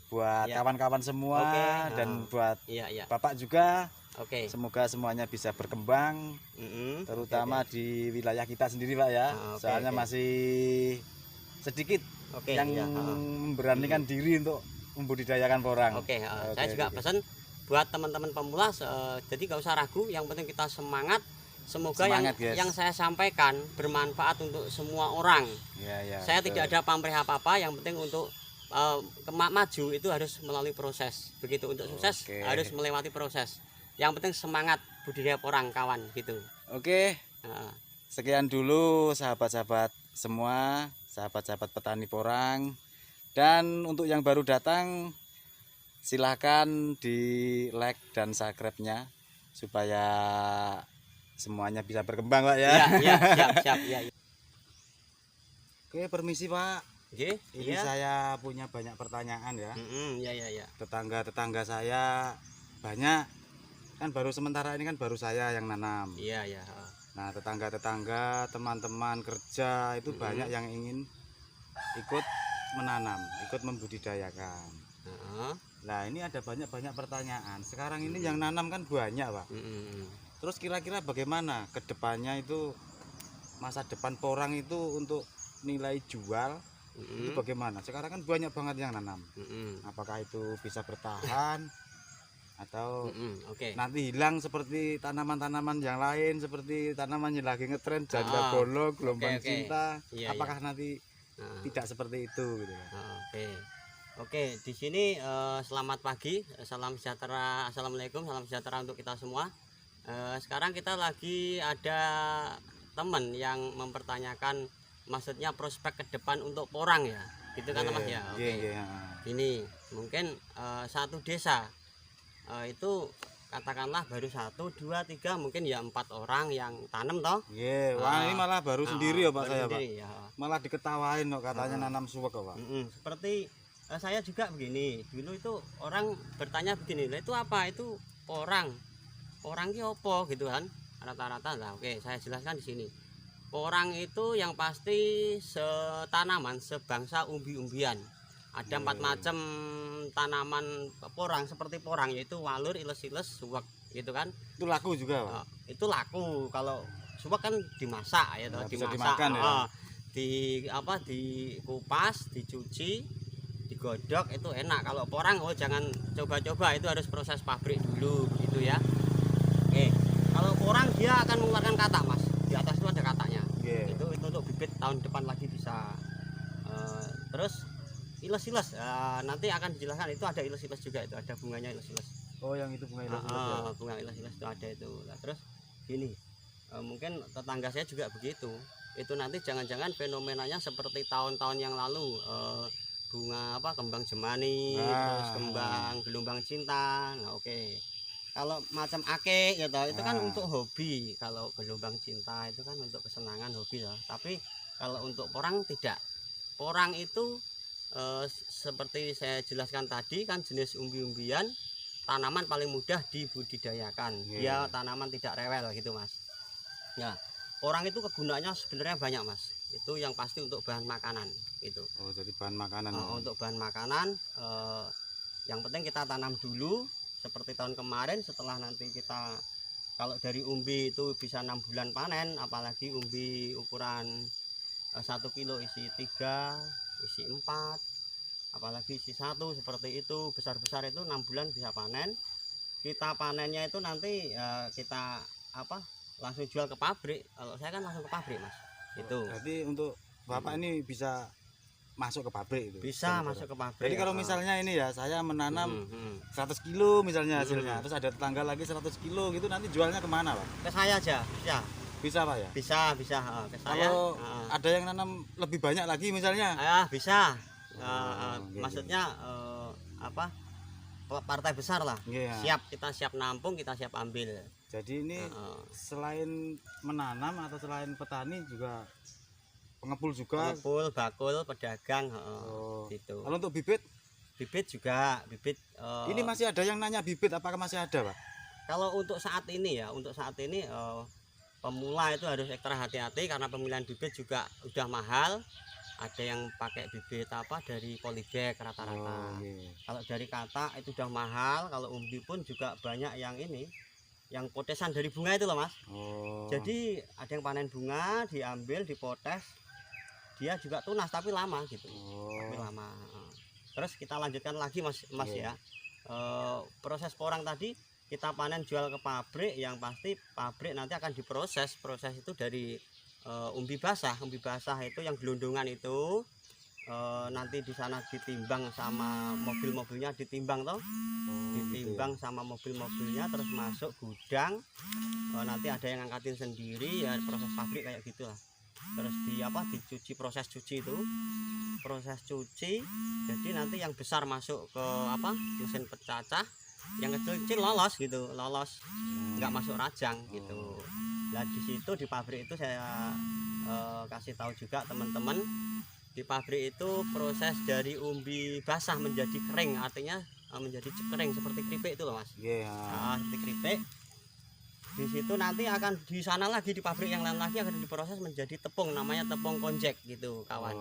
buat Iya. kawan-kawan semua, dan buat Iya. Bapak juga. Oke. Semoga semuanya bisa berkembang, terutama di wilayah kita sendiri Pak ya. Soalnya masih sedikit yang memberanikan diri untuk membudidayakan porang. Saya juga pesan buat teman-teman pemula, jadi gak usah ragu, yang penting kita semangat. Semoga yang saya sampaikan bermanfaat untuk semua orang. Saya tidak ada pamrih apa-apa, yang penting untuk maju itu harus melalui proses. Begitu untuk sukses harus melewati proses. Yang penting semangat budidaya porang kawan gitu. Oke. Sekian dulu sahabat-sahabat semua, sahabat-sahabat petani porang. Dan untuk yang baru datang, silahkan di like dan subscribe-nya supaya semuanya bisa berkembang Pak ya. Iya, siap. Ya. Oke, permisi Pak. Ini Iya. saya punya banyak pertanyaan ya. Iya. Tetangga saya banyak, kan baru sementara ini kan baru saya yang nanam. Iya. Nah, tetangga-tetangga, teman-teman kerja itu banyak yang ingin ikut menanam, ikut membudidayakan. Nah, ini ada banyak pertanyaan. Sekarang ini yang nanam kan banyak Pak. Terus kira-kira bagaimana ke depannya itu, masa depan porang itu untuk nilai jual itu bagaimana? Sekarang kan banyak banget yang nanam. Apakah itu bisa bertahan atau nanti hilang seperti tanaman-tanaman yang lain, seperti tanaman yang lagi ngetren janda bolong, gelombang cinta. Apakah nanti tidak seperti itu gitu? Oke, di sini selamat pagi, salam sejahtera, assalamualaikum, salam sejahtera untuk kita semua. Sekarang kita lagi ada teman yang mempertanyakan, maksudnya prospek ke depan untuk porang ya, gitu kan Mas ya. Ini mungkin satu desa itu katakanlah baru 1, 2, 3 mungkin ya 4 orang yang tanam toh. Wah, ini malah baru sendiri ya Pak saya Pak. Ya. Malah diketawain kok katanya nanam suwek kok Pak. Seperti saya juga begini, dulu itu orang bertanya begini, itu apa itu porang? Porang itu apa gitu kan, rata-rata lah. Oke, saya jelaskan di sini. Porang itu yang pasti tanaman sebangsa umbi-umbian. Ada 4 macam tanaman porang seperti porang, yaitu walur, iles-iles, suwek gitu kan. Itu laku juga Pak? Itu laku. Kalau suwek kan dimasak ya, bisa dimakan ya. Dikupas, dicuci, digodok itu enak. Kalau porang jangan coba-coba, itu harus proses pabrik dulu begitu ya. Kalau porang dia akan mengeluarkan katak Mas, di atas itu ada kataknya. Itu untuk bibit tahun depan lagi bisa. Terus iles-iles nanti akan dijelaskan, itu ada iles-iles juga, itu ada bunganya iles-iles. Yang itu bunga iles-iles ya? Bunga iles-iles itu ada itu. Terus gini, mungkin tetangga saya juga begitu. Itu nanti jangan-jangan fenomenanya seperti tahun-tahun yang lalu, bunga kembang jemani, terus kembang gelombang cinta. Kalau macam akeh gitu, itu kan untuk hobi. Kalau gelombang cinta itu kan untuk kesenangan hobi lah. Tapi kalau untuk porang tidak. Porang itu seperti saya jelaskan tadi kan jenis umbi-umbian, tanaman paling mudah dibudidayakan. Dia tanaman tidak rewel gitu Mas. Ya, porang itu kegunaannya sebenarnya banyak Mas. Itu yang pasti untuk bahan makanan gitu. Jadi bahan makanan. Untuk bahan makanan, yang penting kita tanam dulu. Seperti tahun kemarin, setelah nanti kita kalau dari umbi itu bisa 6 bulan panen, apalagi umbi ukuran 1 kilo isi 3, isi 4, apalagi isi 1 seperti itu, besar-besar itu 6 bulan bisa panen. Kita panennya itu nanti kita langsung jual ke pabrik. Kalau saya kan langsung ke pabrik Mas. Itu. Jadi untuk Bapak ini bisa masuk ke pabrik itu. Bisa masuk ke pabrik. Jadi kalau misalnya ini ya, saya menanam 100 kilo misalnya hasilnya, terus ada tetangga lagi 100 kilo gitu, nanti jualnya kemana Pak? Ke saya aja, bisa. Bisa Pak ya? Bisa ke saya. Kalau ada yang nanam lebih banyak lagi misalnya? Bisa. Maksudnya partai besar lah. Iya. Kita siap nampung, kita siap ambil. Jadi ini selain menanam atau selain petani juga pengepul juga. Pengepul, bakul, pedagang, gitu. Kalau untuk bibit juga bibit. Ini masih ada yang nanya bibit, apakah masih ada, Pak? Kalau untuk saat ini ya, pemula itu harus ekstra hati-hati karena pemilihan bibit juga udah mahal. Ada yang pakai bibit dari polybag rata-rata. Kalau dari kata itu udah mahal. Kalau umbi pun juga banyak yang ini, yang potesan dari bunga itu loh Mas. Jadi ada yang panen bunga, diambil, dipotes, dia juga tunas tapi lama gitu. Tapi lama. Terus kita lanjutkan lagi Mas ya. Proses porang tadi kita panen jual ke pabrik, yang pasti pabrik nanti akan diproses. Proses itu dari umbi basah itu yang gelondongan itu nanti di sana ditimbang sama mobil-mobilnya, ditimbang sama mobil-mobilnya, terus masuk gudang. Nanti ada yang ngangkatin sendiri ya, proses pabrik kayak gitulah. Terus dicuci, proses cuci itu, jadi nanti yang besar masuk ke mesin pecacah, yang kecil-kecil lolos nggak masuk rajang gitu. Nah di situ di pabrik itu saya kasih tahu juga teman-teman, di pabrik itu proses dari umbi basah menjadi kering, artinya menjadi kering seperti keripik itu loh Mas. Seperti keripik. Di situ nanti akan di sana lagi, di pabrik yang lain lagi akan diproses menjadi tepung, namanya tepung konjek gitu kawan.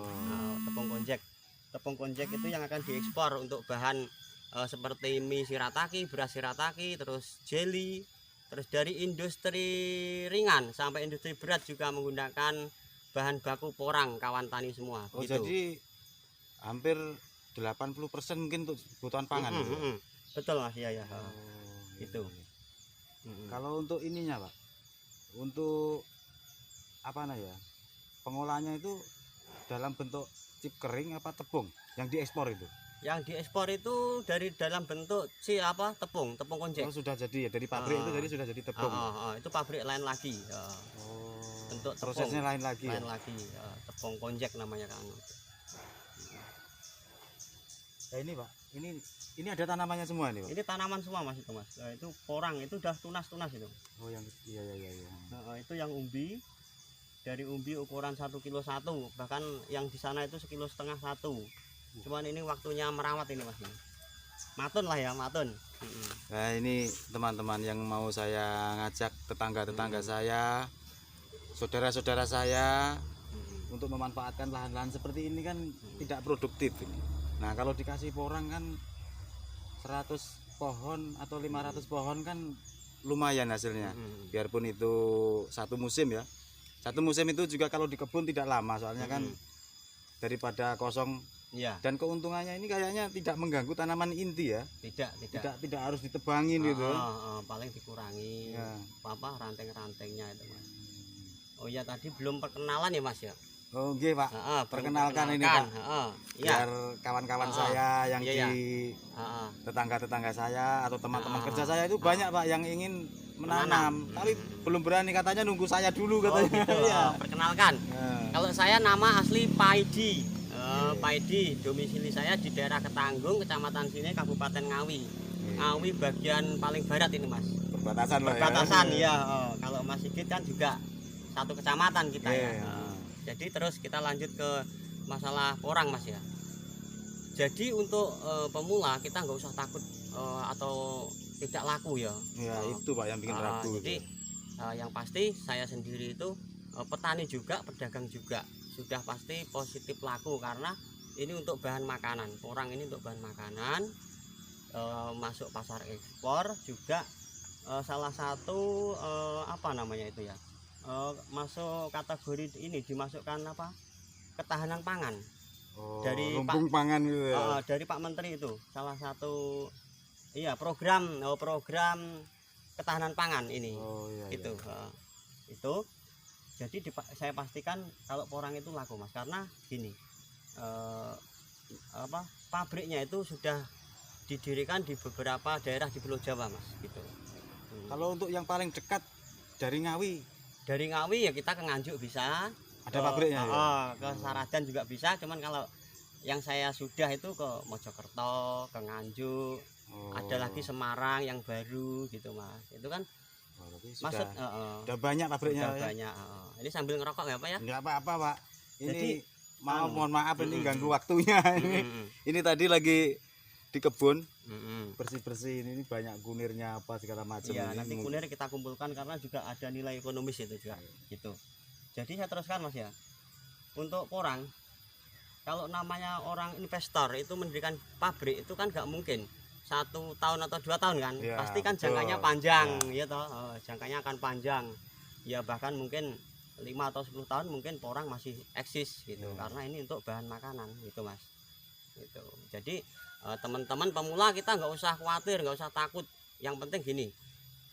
Tepung konjek itu yang akan diekspor untuk bahan seperti mie shirataki, beras shirataki, terus jelly. Terus dari industri ringan sampai industri berat juga menggunakan bahan baku porang, kawan tani semua. Gitu. Jadi hampir 80% mungkin untuk kebutuhan pangan. Betul Mas, ya. Gitu. Kalau untuk ininya Pak, untuk pengolahannya itu dalam bentuk chip kering apa tepung yang diekspor itu? Yang diekspor itu dari dalam bentuk tepung konjek. Sudah jadi ya dari pabrik itu, jadi sudah jadi tepung. Itu pabrik lain lagi. Bentuk tepung, prosesnya lain lagi. Tepung konjek namanya kan. Nah ini Pak, ini ada tanamannya semua nih Pak. Ini tanaman semua Mas itu Mas. Itu porang itu udah tunas itu. Iya. Itu yang umbi. Dari umbi ukuran 1,1 kilo, bahkan yang di sana itu 1,5 kilo 1. Cuman ini waktunya merawat ini Mas. Matun lah ya, matun. Nah ini teman-teman yang mau saya ngajak tetangga-tetangga saya, saudara-saudara saya untuk memanfaatkan lahan-lahan seperti ini kan tidak produktif ini. Nah kalau dikasih porang kan 100 pohon atau 500 pohon kan lumayan hasilnya. Biarpun itu satu musim ya. Satu musim itu juga kalau di kebun tidak lama, soalnya kan daripada kosong. Ya. Dan keuntungannya ini kayaknya tidak mengganggu tanaman inti ya. Tidak harus ditebangin gitu. Paling dikurangi ranting-rantingnya itu Mas. Oh iya, tadi belum perkenalan ya Mas ya. Oh nggih Pak. Perkenalkan ini Pak. Biar kawan-kawan saya yang di tetangga-tetangga saya atau teman-teman kerja saya itu banyak Pak yang ingin menanam. Tapi belum berani, katanya nunggu saya dulu katanya. Gitu. Perkenalkan. Kalau saya nama asli Paidi. Paidi, domisili saya di daerah Ketanggung, kecamatan sini, Kabupaten Ngawi. Ngawi bagian paling barat ini Mas. Perbatasan ya. Kalau Mas Sigit kan juga satu kecamatan kita ya. Jadi terus kita lanjut ke masalah porang Mas ya. Jadi untuk pemula kita nggak usah takut atau tidak laku ya. Itu Pak yang bikin ragu. Jadi yang pasti saya sendiri itu petani juga, pedagang juga, sudah pasti positif laku karena ini untuk bahan makanan. Porang ini untuk bahan makanan, masuk pasar ekspor juga, salah satu masuk kategori ini, dimasukkan ketahanan pangan. Dari lumbung pangan gitu ya. Dari Pak Menteri itu salah satu program ketahanan pangan ini. Itu jadi saya pastikan kalau porang itu laku Mas, karena gini, pabriknya itu sudah didirikan di beberapa daerah di Pulau Jawa Mas gitu. Kalau untuk yang paling dekat dari Ngawi ya kita ke Nganjuk bisa, ada pabriknya ke Saradan juga bisa, cuman kalau yang saya sudah itu ke Mojokerto, ke Nganjuk, Ada lagi Semarang yang baru gitu Mas. Itu kan maksud udah banyak pabriknya. Udah banyak. Ini sambil ngerokok nggak apa ya? Nggak apa-apa Pak. Ini Jadi, mohon maaf ini ganggu waktunya. Ini tadi lagi di kebun bersih-bersih ini banyak kunirnya apa segala macam. Iya, nanti kunir kita kumpulkan karena juga ada nilai ekonomis itu juga gitu. Jadi saya teruskan Mas ya. Untuk porang, kalau namanya orang investor itu mendirikan pabrik itu kan nggak mungkin 1 tahun atau 2 tahun kan, ya, pasti kan betul. jangkanya panjang ya toh, jangkanya akan panjang ya, bahkan mungkin 5 atau 10 tahun mungkin porang masih eksis gitu, karena ini untuk bahan makanan gitu Mas gitu. Jadi teman-teman pemula kita nggak usah khawatir, nggak usah takut, yang penting gini,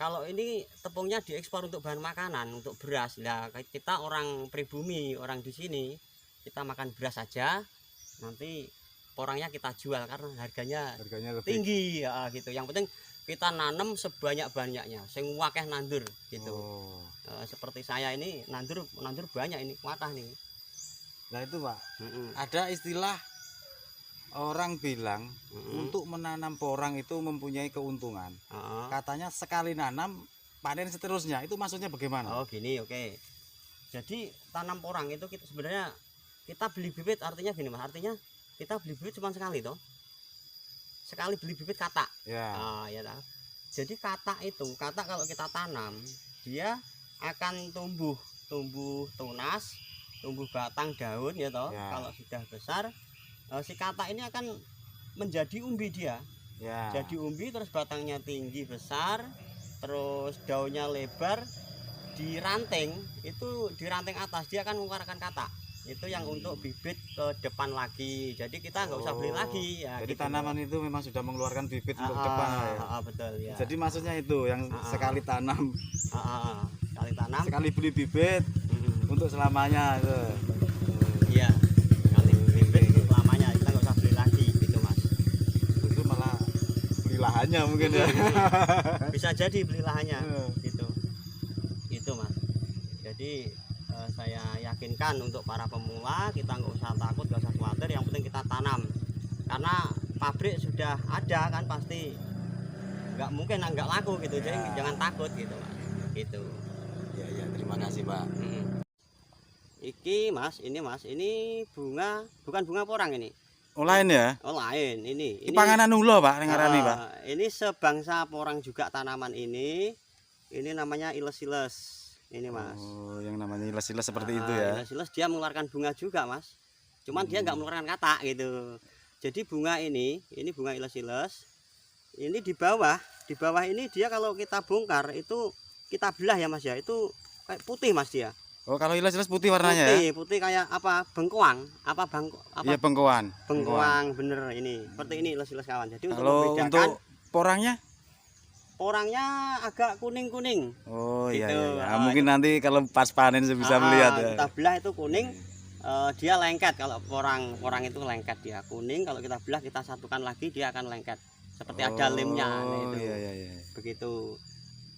kalau ini tepungnya diekspor untuk bahan makanan, untuk beras, nah kita orang pribumi, orang di sini kita makan beras saja, nanti porangnya kita jual karena harganya lebih tinggi ya gitu. Yang penting kita nanam sebanyak-banyaknya, sing wakeh nandur gitu. Seperti saya ini nandur banyak ini, kuatah nih. Nah itu Pak, ada istilah orang bilang untuk menanam porang itu mempunyai keuntungan. Katanya sekali nanam panen seterusnya, itu maksudnya bagaimana? Oh gini, oke. Jadi tanam porang itu kita sebenarnya kita beli bibit, artinya gini Mas, artinya kita beli bibit cuma sekali toh, sekali beli bibit katak ya. Ya toh. Jadi katak kalau kita tanam dia akan tumbuh tunas, tumbuh batang daun ya toh ya. Kalau sudah besar si katak ini akan menjadi umbi dia ya. Jadi umbi, terus batangnya tinggi besar, terus daunnya lebar, di ranting atas dia akan mengeluarkan katak. Itu yang untuk bibit ke depan lagi, jadi kita nggak usah beli lagi ya. Jadi gitu. Tanaman itu memang sudah mengeluarkan bibit untuk depan ya. Betul ya. Jadi maksudnya itu yang sekali tanam, sekali beli bibit untuk selamanya itu. Iya, sekali beli bibit untuk selamanya, kita nggak usah beli lagi gitu Mas. Itu malah beli lahannya mungkin ya. Bisa jadi beli lahannya gitu. Itu Mas. Jadi saya yakinkan untuk para pemula, kita nggak usah takut, nggak usah khawatir, yang penting kita tanam, karena pabrik sudah ada kan, pasti nggak mungkin nggak laku gitu ya. Jadi jangan takut gitu Mas gitu ya. Terima kasih Pak. Ini bunga, bukan bunga porang ini. Oh lain ya? Oh lain, ini panganan ulo Pak ngarani Pak. Ini sebangsa porang juga tanaman ini namanya iles-iles. Ini Mas. Oh, yang namanya iles-iles seperti itu ya. Iles-iles dia mengeluarkan bunga juga Mas. Cuman dia nggak mengeluarkan katak gitu. Jadi bunga ini bunga iles-iles. Ini di bawah ini dia kalau kita bongkar itu kita belah ya Mas ya. Itu kayak putih Mas dia. Oh, kalau iles-iles putih warnanya ya? Putih kayak apa? Bengkoang, Iya, bengkoang. Bengkoang bener ini. Seperti ini iles-iles kawan. Jadi kalau untuk porangnya? Porangnya agak kuning-kuning. Oh gitu. Iya. Mungkin nanti kalau pas panen bisa melihat ya. Kita belah itu kuning, dia lengket. Kalau porang itu lengket, dia kuning. Kalau kita belah kita satukan lagi dia akan lengket. Seperti ada lemnya. Nah, itu. Iya. Begitu.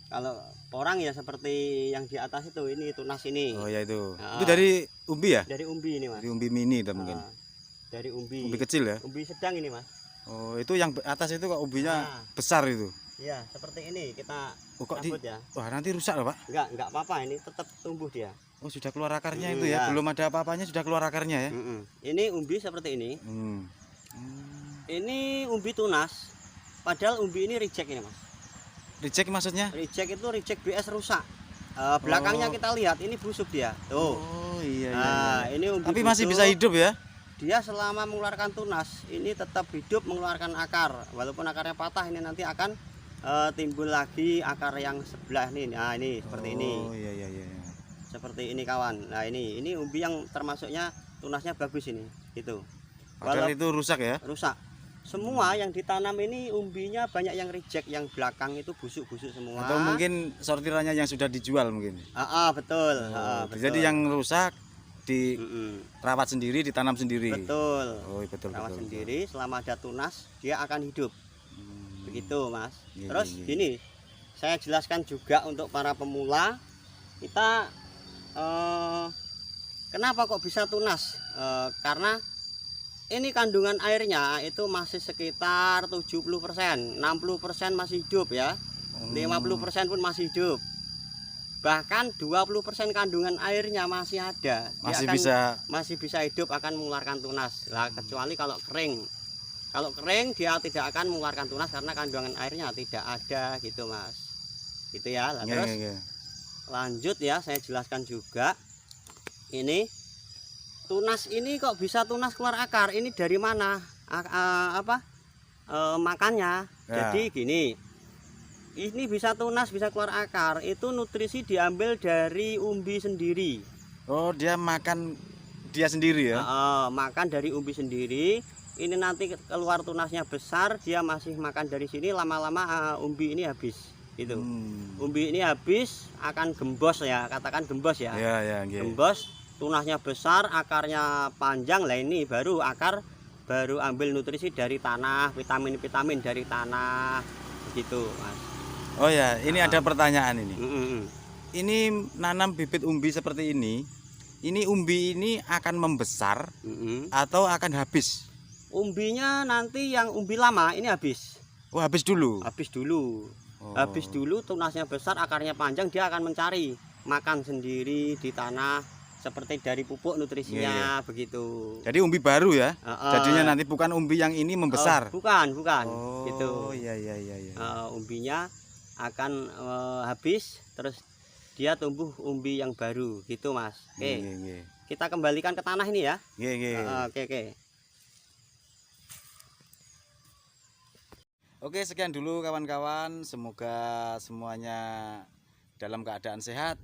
Kalau porang ya seperti yang di atas itu, ini tunas ini. Oh ya itu. Itu dari umbi ya? Dari umbi ini Mas. Dari umbi mini itu mungkin. Dari umbi. Umbi kecil ya? Umbi sedang ini Mas. Oh itu yang atas itu kok umbinya besar itu? Iya, seperti ini kita cabut ya. Wah, nanti rusak loh, Pak. Enggak apa-apa, ini tetap tumbuh dia. Oh, sudah keluar akarnya itu ya. Belum ada apa-apanya sudah keluar akarnya ya. Ini umbi seperti ini. Ini umbi tunas. Padahal umbi ini reject ini, Mas. Reject maksudnya? Reject itu reject BS rusak. Belakangnya kita lihat ini busuk dia. Tuh. Oh, iya. Nah, ini umbi tapi masih busuk. Bisa hidup ya? Dia selama mengeluarkan tunas, ini tetap hidup mengeluarkan akar. Walaupun akarnya patah, ini nanti akan timbul lagi akar yang sebelah nih. Nah ini seperti ini. Oh iya. Seperti ini kawan. Nah ini umbi yang termasuknya tunasnya bagus ini gitu. Padahal itu rusak ya? Rusak. Semua yang ditanam ini umbinya banyak yang reject, yang belakang itu busuk-busuk semua. Atau mungkin sortirannya yang sudah dijual mungkin. Betul. Betul. Jadi yang rusak dirawat sendiri, ditanam sendiri. Betul. Oh betul. Rawat sendiri, selama ada tunas dia akan hidup. Begitu Mas. Terus gini, saya jelaskan juga untuk para pemula, kita kenapa kok bisa tunas, karena ini kandungan airnya itu masih sekitar 70%, 60% masih hidup ya. 50% pun masih hidup. Bahkan 20% kandungan airnya masih ada. Masih bisa hidup, akan mengeluarkan tunas. Lah kecuali kalau kering. Kalau kering dia tidak akan mengeluarkan tunas karena kandungan airnya tidak ada gitu, Mas. Gitu ya. Lah, terus lanjut ya, saya jelaskan juga. Ini tunas ini kok bisa tunas keluar akar? Ini dari mana? Makannya. Jadi gini, ini bisa tunas, bisa keluar akar. Itu nutrisi diambil dari umbi sendiri. Oh, dia makan dia sendiri ya? Makan dari umbi sendiri. Ini nanti keluar tunasnya besar, dia masih makan dari sini. Lama-lama umbi ini habis. Gitu. Umbi ini habis akan gembos ya, katakan gembos ya. Gembos. Tunasnya besar, akarnya panjang. Lah ini baru akar baru ambil nutrisi dari tanah, vitamin-vitamin dari tanah gitu, Mas. Oh ya, ini ada pertanyaan ini. Ini nanam bibit umbi seperti ini umbi ini akan membesar atau akan habis? Umbinya nanti yang umbi lama ini habis. Oh, habis dulu. Habis dulu. Habis dulu, tunasnya besar, akarnya panjang, dia akan mencari makan sendiri di tanah. Seperti dari pupuk nutrisinya begitu. Jadi umbi baru ya? Jadinya nanti bukan umbi yang ini membesar. Bukan. Oh, gitu. Iya. Umbinya akan habis, terus dia tumbuh umbi yang baru gitu, Mas. Oke. Kita kembalikan ke tanah ini ya. Oke. Oke, sekian dulu kawan-kawan. Semoga semuanya dalam keadaan sehat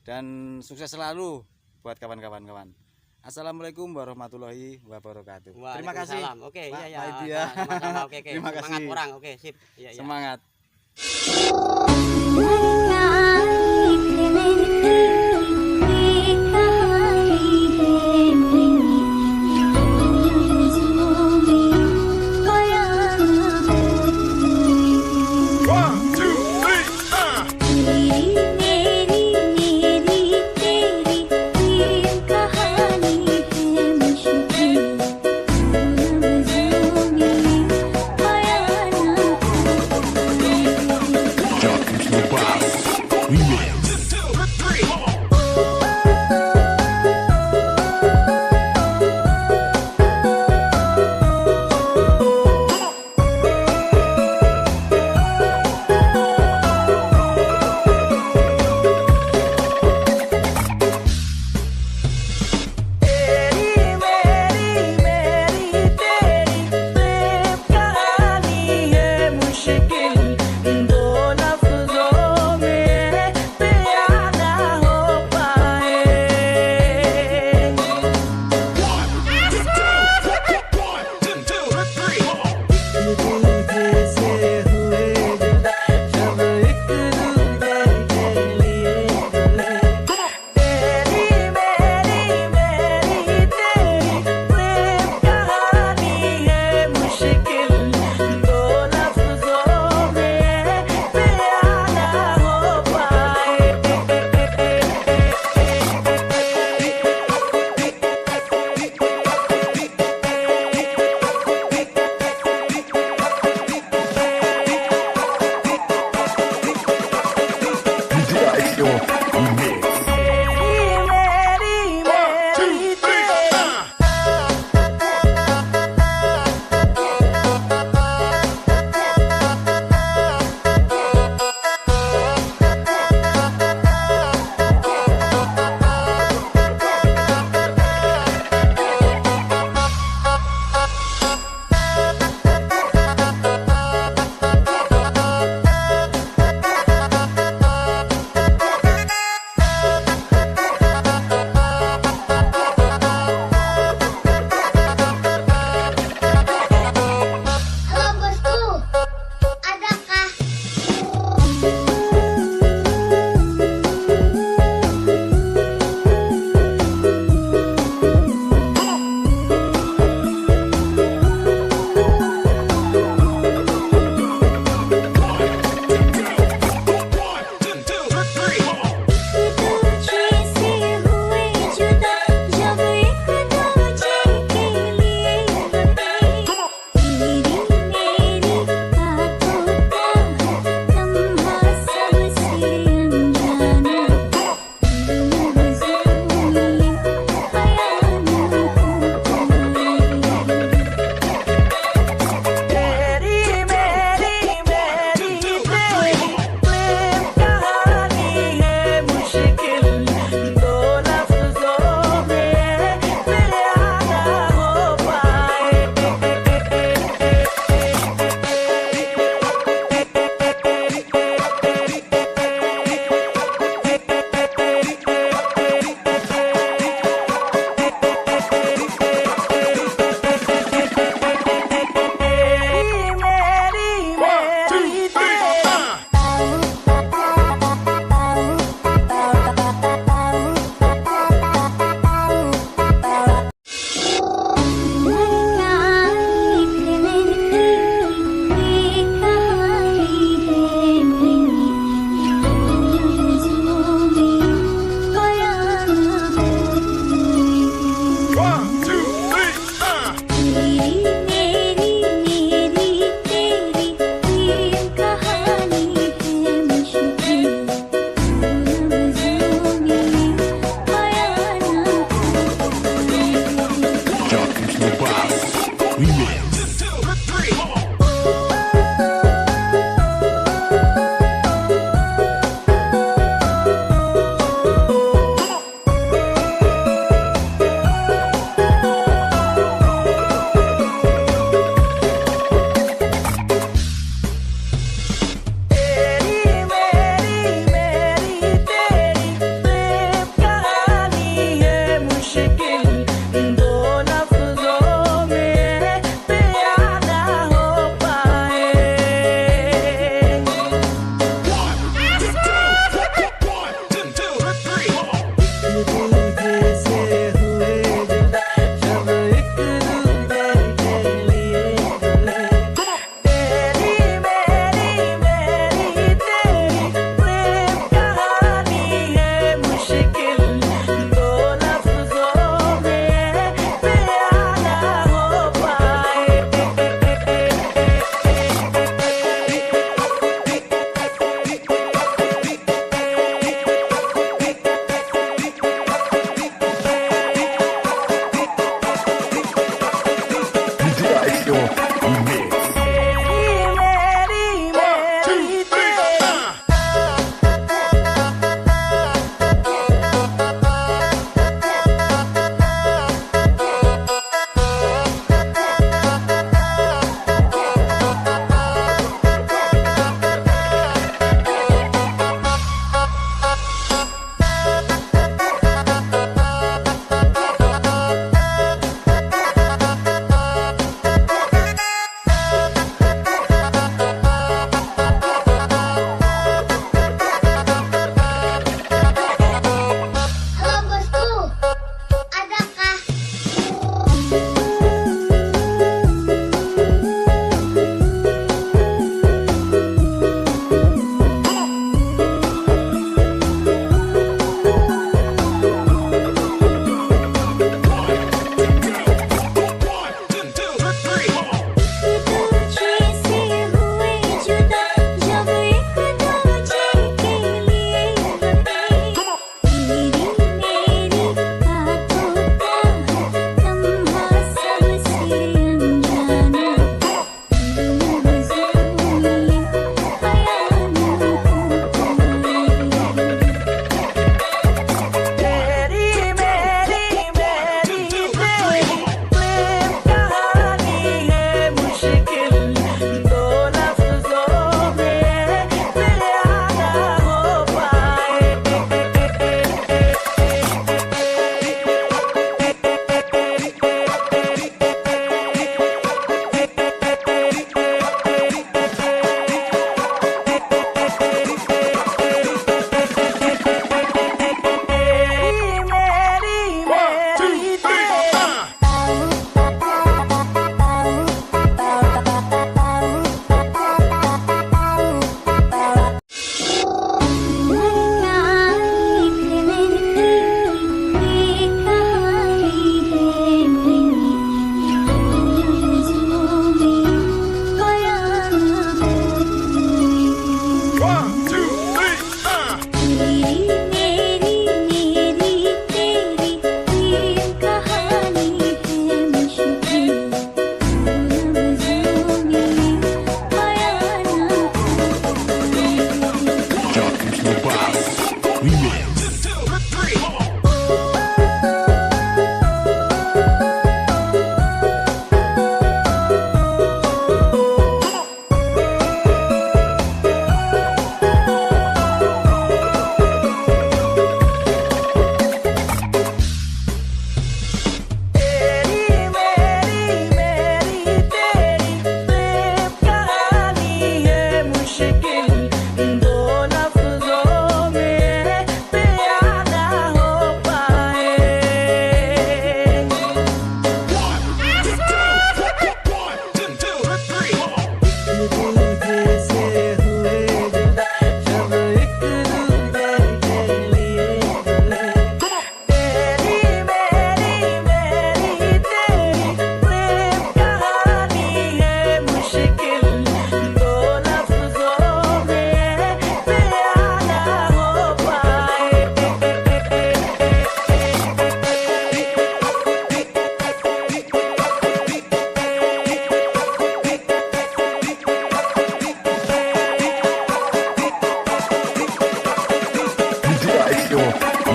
dan sukses selalu buat kawan-kawan. Assalamualaikum warahmatullahi wabarakatuh. Terima kasih. Oke, iya. Sama-sama. Oke. Terima kasih. Semangat orang. Oke, sip. Iya. Semangat. Nobody.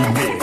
the mix.